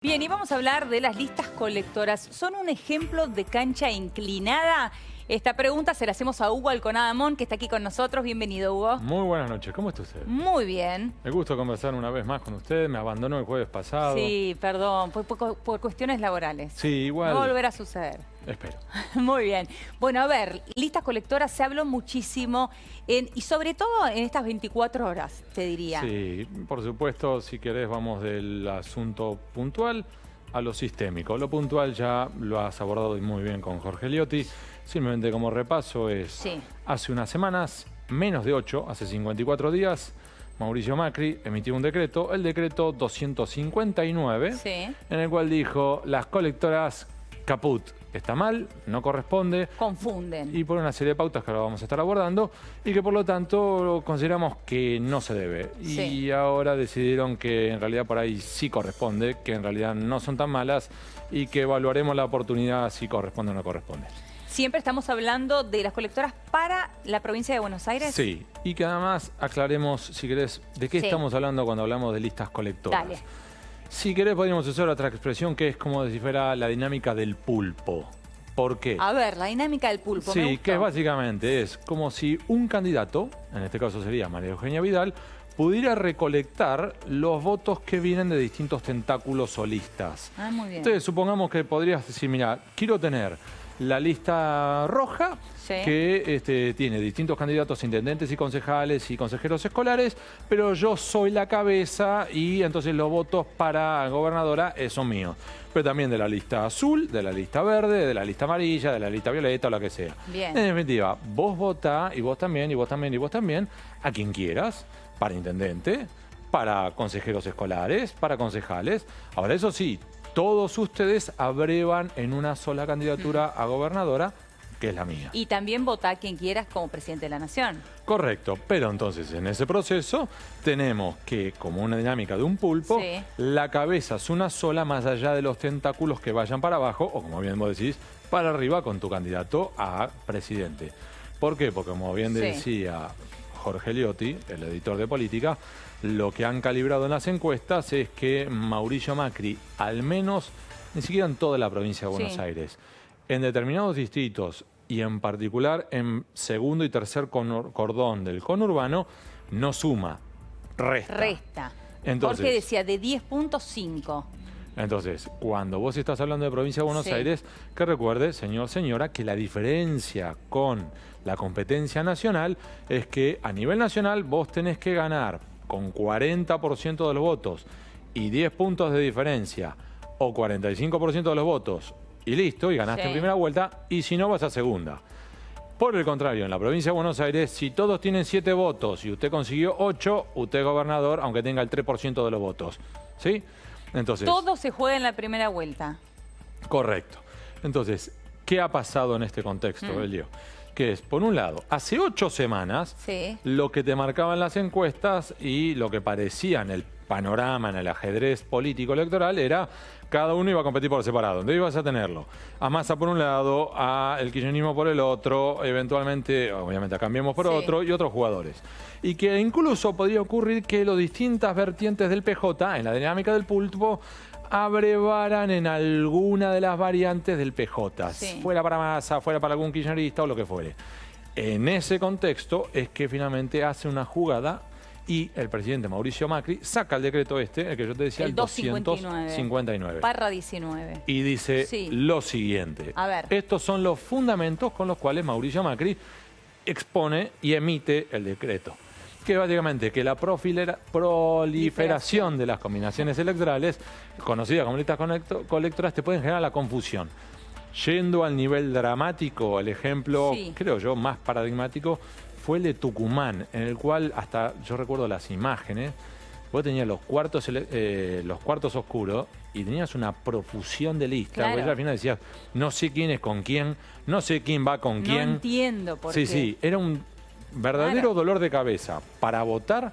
Bien, y vamos a hablar de las listas colectoras. ¿Son un ejemplo de cancha inclinada? Esta pregunta se la hacemos a Hugo Alconada-Mon, que está aquí con nosotros. Bienvenido, Hugo. Muy buenas noches. ¿Cómo está usted? Muy bien. Me gusta conversar una vez más con usted. Me abandonó el jueves pasado. Sí, perdón, por cuestiones laborales. Sí, igual. No volverá a suceder. Espero. Muy bien. Bueno, a ver, listas colectoras se habló muchísimo y sobre todo en estas 24 horas, te diría. Sí, por supuesto, si querés vamos del asunto puntual a lo sistémico. Lo puntual ya lo has abordado muy bien con Jorge Liotti. Simplemente como repaso es, hace unas semanas, menos de 8, hace 54 días, Mauricio Macri emitió un decreto, el decreto 259, en el cual dijo, las colectoras caput, está mal, no corresponde. Confunden. Y por una serie de pautas que ahora vamos a estar abordando y que por lo tanto consideramos que no se debe. Y ahora decidieron que en realidad por ahí sí corresponde, que en realidad no son tan malas y que evaluaremos la oportunidad si corresponde o no corresponde. Siempre estamos hablando de las colectoras para la provincia de Buenos Aires. Sí, y que además aclaremos, si querés, de qué estamos hablando cuando hablamos de listas colectoras. Dale. Si querés podríamos usar otra expresión que es como si fuera la dinámica del pulpo. ¿Por qué? A ver, la dinámica del pulpo. Sí, que básicamente es como si un candidato, en este caso sería María Eugenia Vidal, pudiera recolectar los votos que vienen de distintos tentáculos solistas. Ah, muy bien. Entonces supongamos que podrías decir, mira, quiero tener la lista roja, que tiene distintos candidatos, intendentes y concejales y consejeros escolares, pero yo soy la cabeza y entonces los votos para gobernadora son míos. Pero también de la lista azul, de la lista verde, de la lista amarilla, de la lista violeta o la que sea. Bien. En definitiva, vos votá, y vos también, y vos también, y vos también, a quien quieras, para intendente, para consejeros escolares, para concejales. Ahora, eso sí, todos ustedes abrevan en una sola candidatura a gobernadora, que es la mía. Y también vota a quien quieras como presidente de la nación. Correcto, pero entonces en ese proceso tenemos que, como una dinámica de un pulpo, la cabeza es una sola más allá de los tentáculos que vayan para abajo, o como bien vos decís, para arriba con tu candidato a presidente. ¿Por qué? Porque como bien decía Jorge Liotti, el editor de política, lo que han calibrado en las encuestas es que Mauricio Macri, al menos, ni siquiera en toda la provincia de Buenos Aires, en determinados distritos y en particular en segundo y tercer cordón del conurbano, no suma, resta. Resta. Entonces, Jorge decía de 10.5. Entonces, cuando vos estás hablando de provincia de Buenos Aires, que recuerde, señor, señora, que la diferencia con la competencia nacional es que a nivel nacional vos tenés que ganar con 40% de los votos y 10 puntos de diferencia o 45% de los votos y listo, y ganaste en primera vuelta, y si no vas a segunda. Por el contrario, en la provincia de Buenos Aires, si todos tienen 7 votos y usted consiguió 8, usted es gobernador, aunque tenga el 3% de los votos. ¿Sí? Entonces, todo se juega en la primera vuelta. Correcto. Entonces, ¿qué ha pasado en este contexto, Elio? Que es, por un lado, hace 8 semanas, lo que te marcaban las encuestas y lo que parecía en el panorama, en el ajedrez político electoral, era cada uno iba a competir por separado. ¿Dónde ibas a tenerlo? A Massa por un lado, a el kirchnerismo por el otro, eventualmente, obviamente a Cambiemos por otro, y otros jugadores. Y que incluso podría ocurrir que las distintas vertientes del PJ, en la dinámica del pulpo, abrevaran en alguna de las variantes del PJ. Fuera para Massa, fuera para algún kirchnerista o lo que fuere. En ese contexto es que finalmente hace una jugada y el presidente Mauricio Macri saca el decreto el que yo te decía, el 259. /19. Y dice lo siguiente. A ver. Estos son los fundamentos con los cuales Mauricio Macri expone y emite el decreto. Que básicamente que la proliferación de las combinaciones electorales, conocidas como listas colectoras, te pueden generar la confusión. Yendo al nivel dramático, el ejemplo, creo yo, más paradigmático, fue el de Tucumán, en el cual, hasta yo recuerdo las imágenes, vos tenías los cuartos oscuros y tenías una profusión de listas. Vos al final decías, no sé quién es con quién, no sé quién va con quién. No entiendo por qué. Sí, era un verdadero dolor de cabeza para votar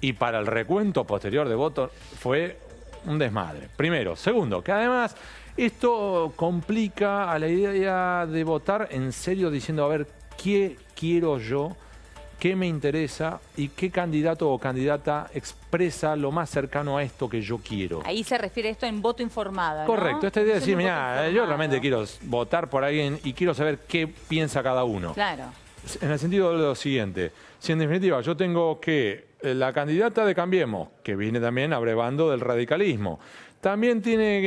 y para el recuento posterior de votos fue un desmadre. Primero. Segundo, que además esto complica a la idea de votar en serio diciendo, a ver, ¿qué quiero yo? qué me interesa y qué candidato o candidata expresa lo más cercano a esto que yo quiero. Ahí se refiere esto en voto informado, ¿no? Correcto, esta idea de decir, mira, yo realmente quiero votar por alguien y quiero saber qué piensa cada uno. Claro. En el sentido de lo siguiente, si en definitiva yo tengo que la candidata de Cambiemos, que viene también abrevando del radicalismo, también tiene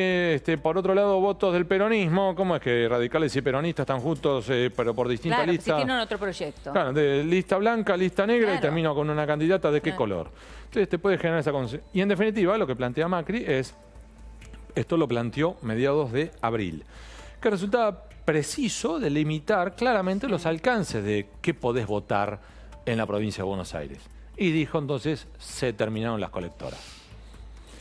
que, por otro lado, votos del peronismo. ¿Cómo es que radicales y peronistas están juntos, pero por distintas listas? Claro, si tienen otro proyecto. Claro, de lista blanca, lista negra, y termino con una candidata de qué color. Entonces te puede generar esa conciencia. Y en definitiva, lo que plantea Macri es, esto lo planteó mediados de abril, que resultaba preciso delimitar claramente los alcances de qué podés votar en la provincia de Buenos Aires. Y dijo entonces, se terminaron las colectoras.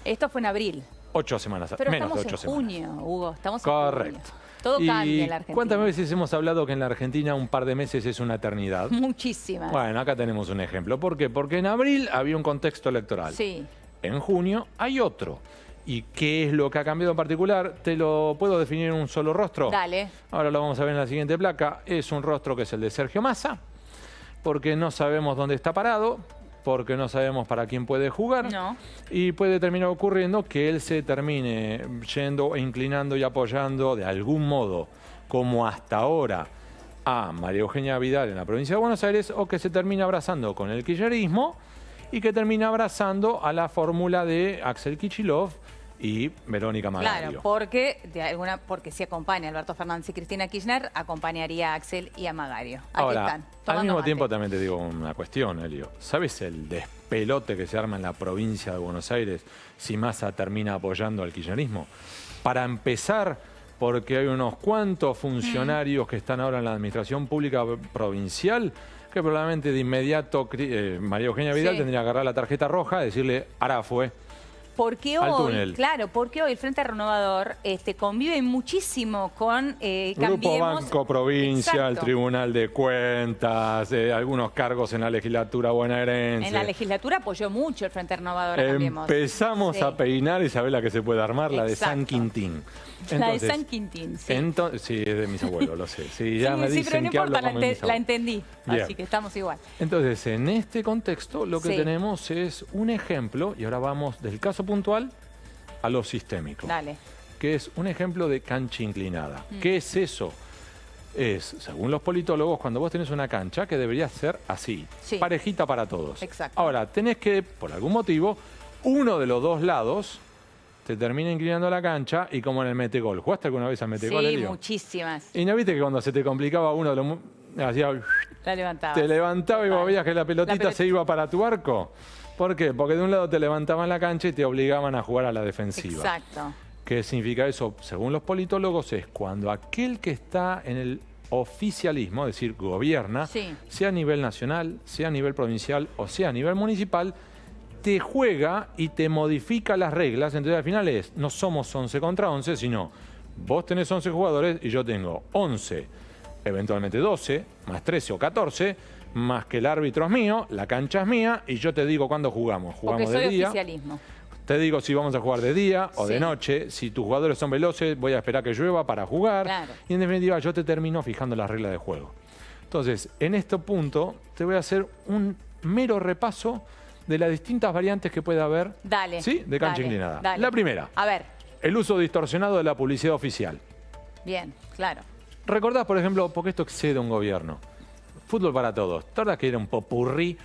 Esto fue en abril. 8 semanas, pero menos de 8 estamos semanas. En junio, Hugo, estamos en Correcto. junio. Todo cambia en la Argentina. ¿Cuántas veces hemos hablado que en la Argentina un par de meses es una eternidad? Muchísimas. Bueno, acá tenemos un ejemplo. ¿Por qué? Porque en abril había un contexto electoral. Sí. En junio hay otro. ¿Y qué es lo que ha cambiado en particular? ¿Te lo puedo definir en un solo rostro? Dale. Ahora lo vamos a ver en la siguiente placa. Es un rostro que es el de Sergio Massa, porque no sabemos dónde está parado, porque no sabemos para quién puede jugar. No. Y puede terminar ocurriendo que él se termine yendo e inclinando y apoyando de algún modo, como hasta ahora, a María Eugenia Vidal en la provincia de Buenos Aires, o que se termine abrazando con el kirchnerismo y que termine abrazando a la fórmula de Axel Kicillof y Verónica Magario. Claro, porque si acompaña a Alberto Fernández y Cristina Kirchner, acompañaría a Axel y a Magario. Aquí Ahora, están, al mismo mate. tiempo también te digo una cuestión, Elio. ¿Sabes el despelote que se arma en la provincia de Buenos Aires si Massa termina apoyando al kirchnerismo? Para empezar, porque hay unos cuantos funcionarios que están ahora en la administración pública provincial que probablemente de inmediato María Eugenia Vidal tendría que agarrar la tarjeta roja y decirle, ahora fue. Porque hoy, claro, porque hoy el Frente Renovador convive muchísimo con Grupo Cambiemos. Banco Provincia, Exacto. el Tribunal de Cuentas, algunos cargos en la legislatura bonaerense. En la legislatura apoyó mucho el Frente Renovador a Cambiemos. Empezamos a peinar y sabés la que se puede armar, la de San Quintín. Entonces, la de San Quintín, sí. Sí, es de mis abuelos, lo sé. Sí, ya me dicen pero no que importa, hablo como mis abuelos. la entendí. Bien. Así que estamos igual. Entonces, en este contexto, lo que tenemos es un ejemplo, y ahora vamos del caso puntual a lo sistémico. Dale. Que es un ejemplo de cancha inclinada. ¿Qué es eso? Es, según los politólogos, cuando vos tenés una cancha que debería ser así, parejita para todos. Exacto. Ahora, tenés que, por algún motivo, uno de los dos lados te termina inclinando la cancha y como en el metegol. ¿Jugaste alguna vez al metegol, Sí, Elio? muchísimas. Y no viste que cuando se te complicaba uno de los... Hacía, La levantaba. te levantaba y vos veías que la pelotita se iba para tu arco. ¿Por qué? Porque de un lado te levantaban la cancha y te obligaban a jugar a la defensiva. Exacto. ¿Qué significa eso? Según los politólogos, es cuando aquel que está en el oficialismo, es decir, gobierna, sea a nivel nacional, sea a nivel provincial o sea a nivel municipal, te juega y te modifica las reglas. Entonces al final no somos 11 contra 11, sino vos tenés 11 jugadores y yo tengo 11, eventualmente 12, más 13 o 14, más que el árbitro es mío, la cancha es mía y yo te digo cuándo jugamos. Jugamos Porque soy de día. oficialismo. Te digo si vamos a jugar de día o de noche. Si tus jugadores son veloces, voy a esperar que llueva para jugar. Claro. Y en definitiva, yo te termino fijando las reglas de juego. Entonces, en este punto, te voy a hacer un mero repaso de las distintas variantes que puede haber de cancha inclinada. Dale. La primera, a ver, el uso distorsionado de la publicidad oficial. Bien, claro. ¿Recordás, por ejemplo, porque esto excede a un gobierno? Fútbol para todos. ¿Te acuerdas que era un popurrí?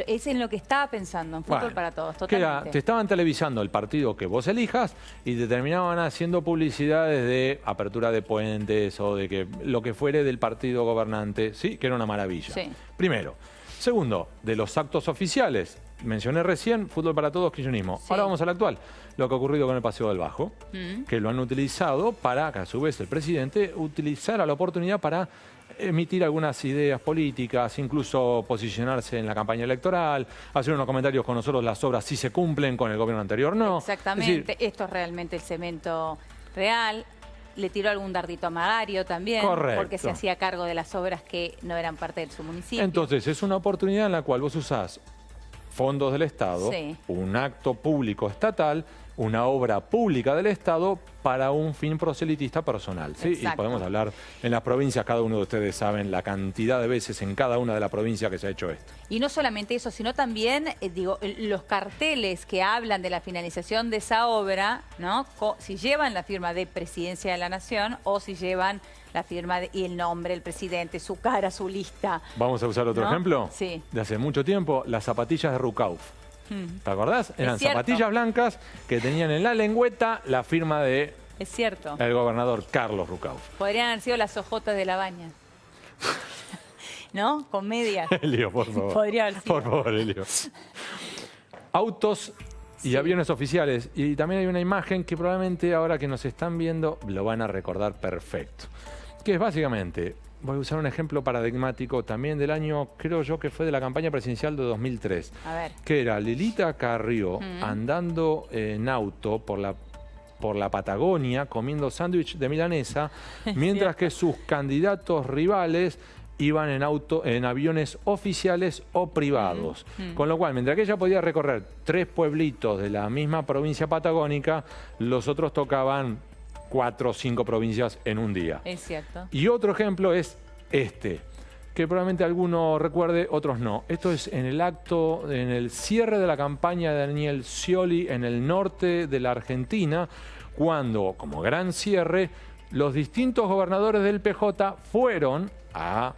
Es en lo que estaba pensando, en Fútbol para Todos, Que era, totalmente. te estaban televisando el partido que vos elijas y te terminaban haciendo publicidades de apertura de puentes o de que lo que fuere del partido gobernante, ¿sí? Que era una maravilla. Sí. Primero. Segundo, de los actos oficiales. Mencioné recién Fútbol para Todos, kirchnerismo. Ahora vamos al actual. Lo que ha ocurrido con el Paseo del Bajo, que lo han utilizado para, que a su vez el presidente, utilizara la oportunidad para emitir algunas ideas políticas, incluso posicionarse en la campaña electoral, hacer unos comentarios con nosotros, las obras si se cumplen, con el gobierno anterior no. Exactamente, Es decir, esto es realmente el cemento real. Le tiró algún dardito a Magario también, porque se hacía cargo de las obras que no eran parte de su municipio. Entonces, es una oportunidad en la cual vos usás fondos del Estado, un acto público estatal, una obra pública del Estado para un fin proselitista personal. ¿Sí? Y podemos hablar en las provincias, cada uno de ustedes saben la cantidad de veces en cada una de las provincias que se ha hecho esto. Y no solamente eso, sino también, los carteles que hablan de la finalización de esa obra, ¿no? Si llevan la firma de Presidencia de la Nación o si llevan la firma y el nombre, el presidente, su cara, su lista. Vamos a usar otro ejemplo. Sí. De hace mucho tiempo, las zapatillas de Rucauf. ¿Te acordás? Eran zapatillas blancas que tenían en la lengüeta la firma de el gobernador Carlos Rucauf. Podrían haber sido las ojotas de la baña. ¿No? Con medias. Elio, por favor. Podría haber sido. Por favor, Elio. Autos y aviones oficiales. Y también hay una imagen que probablemente ahora que nos están viendo lo van a recordar perfecto. Que es básicamente... Voy a usar un ejemplo paradigmático también del año, creo yo que fue de la campaña presidencial de 2003. A ver. Que era Lilita Carrió andando en auto por la Patagonia comiendo sándwich de milanesa, mientras que sus candidatos rivales iban en aviones oficiales o privados. Con lo cual, mientras que ella podía recorrer 3 pueblitos de la misma provincia patagónica, los otros tocaban 4 o 5 provincias en un día. Es cierto. Y otro ejemplo es este, que probablemente alguno recuerde, otros no. Esto es en el cierre de la campaña de Daniel Scioli en el norte de la Argentina, cuando, como gran cierre, los distintos gobernadores del PJ fueron a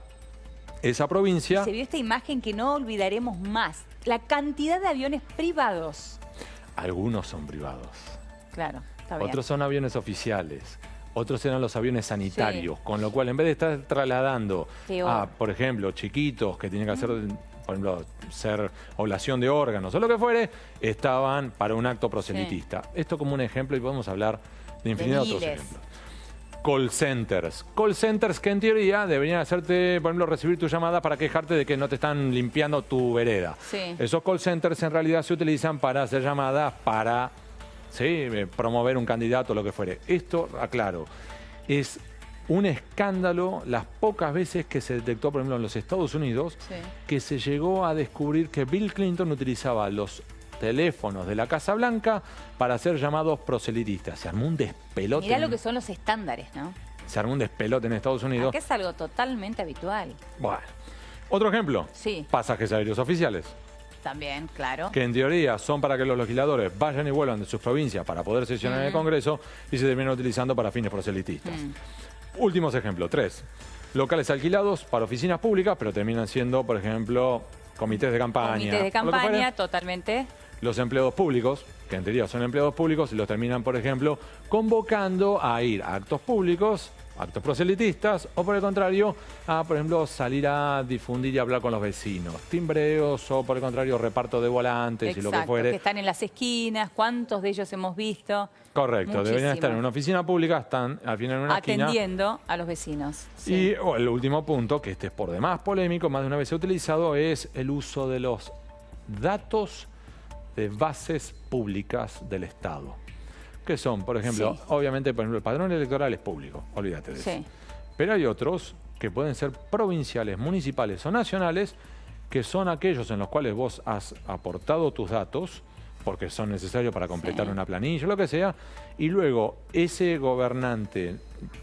esa provincia. Y se vio esta imagen que no olvidaremos más. La cantidad de aviones privados. Algunos son privados. Claro. Otros son aviones oficiales, otros eran los aviones sanitarios, con lo cual en vez de estar trasladando a, por ejemplo, chiquitos que tienen que hacer, por ejemplo, ser oblación de órganos o lo que fuere, estaban para un acto proselitista. Esto como un ejemplo y podemos hablar de infinidad de otros ejemplos. Call centers. Call centers que en teoría deberían hacerte, por ejemplo, recibir tu llamada para quejarte de que no te están limpiando tu vereda. Esos call centers en realidad se utilizan para hacer llamadas para... ¿sí? Promover un candidato o lo que fuere. Esto, aclaro, es un escándalo las pocas veces que se detectó, por ejemplo, en los Estados Unidos, que se llegó a descubrir que Bill Clinton utilizaba los teléfonos de la Casa Blanca para hacer llamados proselitistas. Se armó un despelote. Mirá lo que son los estándares, ¿no? Se armó un despelote en Estados Unidos. Acá es algo totalmente habitual. Bueno. Otro ejemplo. Pasajes aéreos oficiales. También, claro. Que en teoría son para que los legisladores vayan y vuelvan de sus provincias para poder sesionar en el Congreso y se terminan utilizando para fines proselitistas. Últimos ejemplos, 3. Locales alquilados para oficinas públicas, pero terminan siendo, por ejemplo, comités de campaña. Comités de campaña, totalmente. Los empleados públicos, que en teoría son empleados públicos, y los terminan, por ejemplo, convocando a ir a actos públicos, actos proselitistas, o por el contrario, a, por ejemplo, salir a difundir y hablar con los vecinos. Timbreos o, por el contrario, reparto de volantes y lo que fuere. Que están en las esquinas, ¿cuántos de ellos hemos visto? Correcto, deberían estar en una oficina pública, están al final en una esquina. Atendiendo a los vecinos. Y el último punto, que este es por demás polémico, más de una vez se ha utilizado, es el uso de los datos de bases públicas del Estado. Que son, por ejemplo, obviamente, por ejemplo, el padrón electoral es público, olvídate de eso. Pero hay otros que pueden ser provinciales, municipales o nacionales, que son aquellos en los cuales vos has aportado tus datos, porque son necesarios para completar una planilla, lo que sea, y luego ese gobernante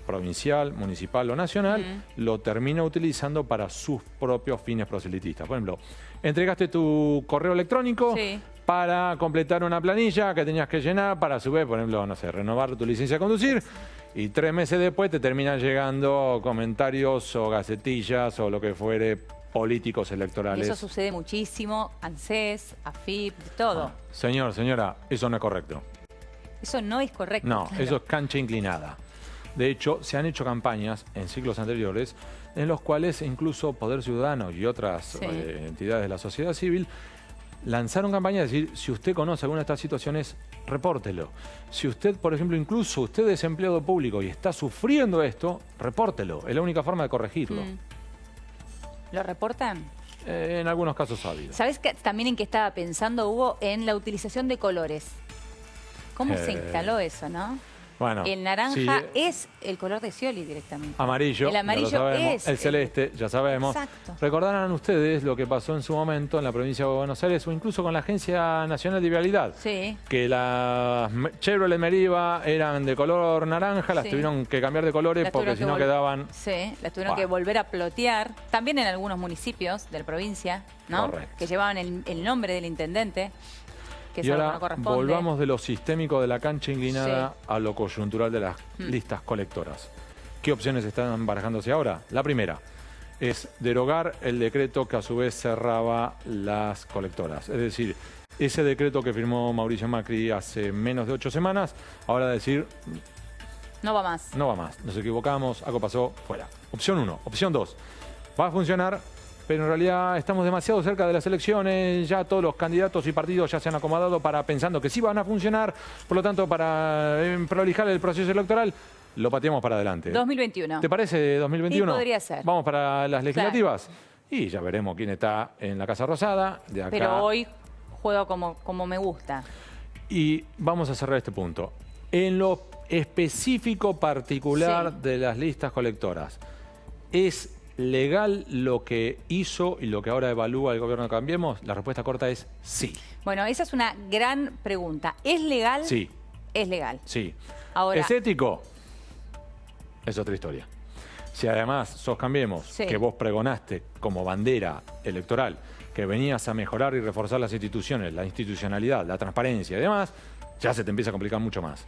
provincial, municipal o nacional lo termina utilizando para sus propios fines proselitistas. Por ejemplo, entregaste tu correo electrónico para completar una planilla que tenías que llenar para a su vez, por ejemplo, no sé, renovar tu licencia de conducir, y 3 meses después te terminan llegando comentarios o gacetillas o lo que fuere políticos electorales. Eso sucede muchísimo, ANSES, AFIP, todo. Señor, señora, eso no es correcto. Eso no es correcto. No, eso es cancha inclinada. De hecho, se han hecho campañas en ciclos anteriores en los cuales incluso Poder Ciudadano y otras entidades de la sociedad civil lanzaron campañas de decir, si usted conoce alguna de estas situaciones, repórtelo. Si usted, por ejemplo, incluso usted es empleado público y está sufriendo esto, repórtelo. Es la única forma de corregirlo. ¿Lo reportan? En algunos casos sabidos. ¿Sabes también en qué estaba pensando, Hugo? En la utilización de colores. ¿Cómo se instaló eso, no? Bueno, el naranja es el color de Scioli directamente. Amarillo, el amarillo ya lo sabemos. es el celeste, ya sabemos. Exacto. Recordarán ustedes lo que pasó en su momento en la provincia de Buenos Aires o incluso con la Agencia Nacional de Vialidad. Sí. Que las Chevrolet Meriva eran de color naranja, las tuvieron que cambiar de colores porque si no quedaban... Sí, las tuvieron que volver a plotear. También en algunos municipios de la provincia, ¿no? Correcto. Que llevaban el nombre del intendente. Que Y ahora no corresponde. volvamos de lo sistémico de la cancha inclinada a lo coyuntural de las listas colectoras. ¿Qué opciones están barajándose ahora? La primera es derogar el decreto que a su vez cerraba las colectoras. Es decir, ese decreto que firmó Mauricio Macri hace menos de 8 semanas, ahora decir... No va más. No va más. Nos equivocamos, algo pasó, fuera. Opción 1. Opción 2. Va a funcionar, pero en realidad estamos demasiado cerca de las elecciones, ya todos los candidatos y partidos ya se han acomodado pensando que sí van a funcionar, por lo tanto, para prolijar el proceso electoral, lo pateamos para adelante. 2021. ¿Te parece 2021? Sí, podría ser. ¿Vamos para las legislativas? Claro. Y ya veremos quién está en la Casa Rosada. De acá. Pero hoy juego como me gusta. Y vamos a cerrar este punto. En lo específico particular de las listas colectoras, ¿es legal lo que hizo y lo que ahora evalúa el gobierno de Cambiemos? La respuesta corta es sí. Bueno, esa es una gran pregunta. ¿Es legal? Sí. Es legal. Sí. Ahora, ¿es ético? Es otra historia. Si además sos Cambiemos, que vos pregonaste como bandera electoral, que venías a mejorar y reforzar las instituciones, la institucionalidad, la transparencia y demás, ya se te empieza a complicar mucho más.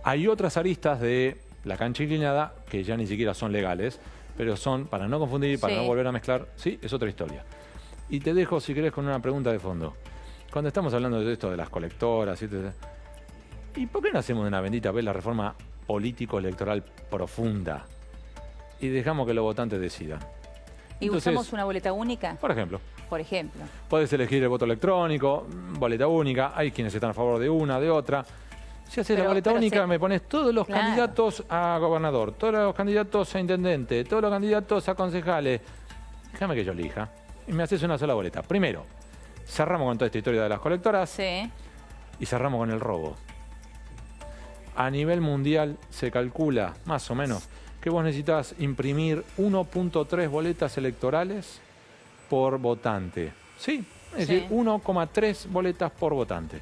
Hay otras aristas de la cancha inclinada que ya ni siquiera son legales, pero son, para no confundir, para no volver a mezclar, sí, es otra historia. Y te dejo, si querés, con una pregunta de fondo. Cuando estamos hablando de esto de las colectoras, ¿y por qué no hacemos una bendita vez la reforma político-electoral profunda? Y dejamos que los votantes decidan. ¿Y usamos una boleta única? Por ejemplo. Por ejemplo. Podés elegir el voto electrónico, boleta única, hay quienes están a favor de una, de otra. Si haces la boleta única, me pones todos los candidatos a gobernador, todos los candidatos a intendente, todos los candidatos a concejales. Déjame que yo elija. Y me haces una sola boleta. Primero, cerramos con toda esta historia de las colectoras. Sí. Y cerramos con el robo. A nivel mundial se calcula, más o menos, que vos necesitas imprimir 1.3 boletas electorales por votante. Sí, es decir, 1,3 boletas por votante.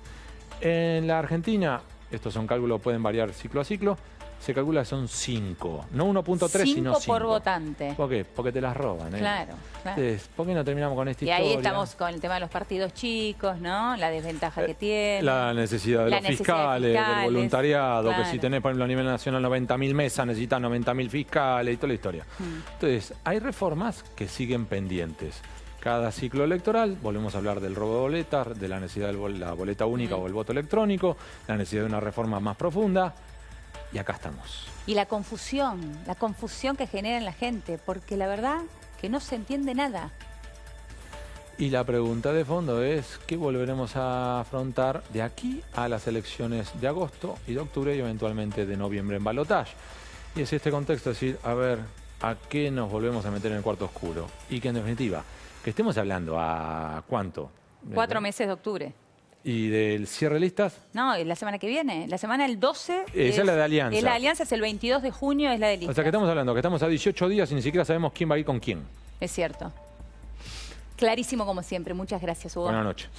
En la Argentina, estos son cálculos, pueden variar ciclo a ciclo, se calcula que son 5, no 1.3, sino 5. 5 por votante. ¿Por qué? Porque te las roban. Claro, claro. Entonces, ¿por qué no terminamos con esta historia? Y ahí estamos con el tema de los partidos chicos, ¿no? La desventaja que tienen. La necesidad de los fiscales, del voluntariado, que si tenés, por ejemplo, a nivel nacional 90.000 mesas, necesitas 90.000 fiscales y toda la historia. Entonces, hay reformas que siguen pendientes. Cada ciclo electoral, volvemos a hablar del robo de boletas, de la necesidad de la boleta única o el voto electrónico, la necesidad de una reforma más profunda. Y acá estamos. Y la confusión que genera en la gente, porque la verdad que no se entiende nada. Y la pregunta de fondo es, ¿qué volveremos a afrontar de aquí a las elecciones de agosto y de octubre y eventualmente de noviembre en balotaje? Y es este contexto, decir, a ver, ¿a qué nos volvemos a meter en el cuarto oscuro? Y que en definitiva, que estemos hablando a ¿cuánto? 4 meses de octubre. ¿Y del cierre de listas? No, la semana que viene. La semana del 12. Esa es la de Alianza. La Alianza es el 22 de junio, es la de listas. O sea, que estamos hablando, que estamos a 18 días y ni siquiera sabemos quién va a ir con quién. Es cierto. Clarísimo como siempre. Muchas gracias, Hugo. Buenas noches.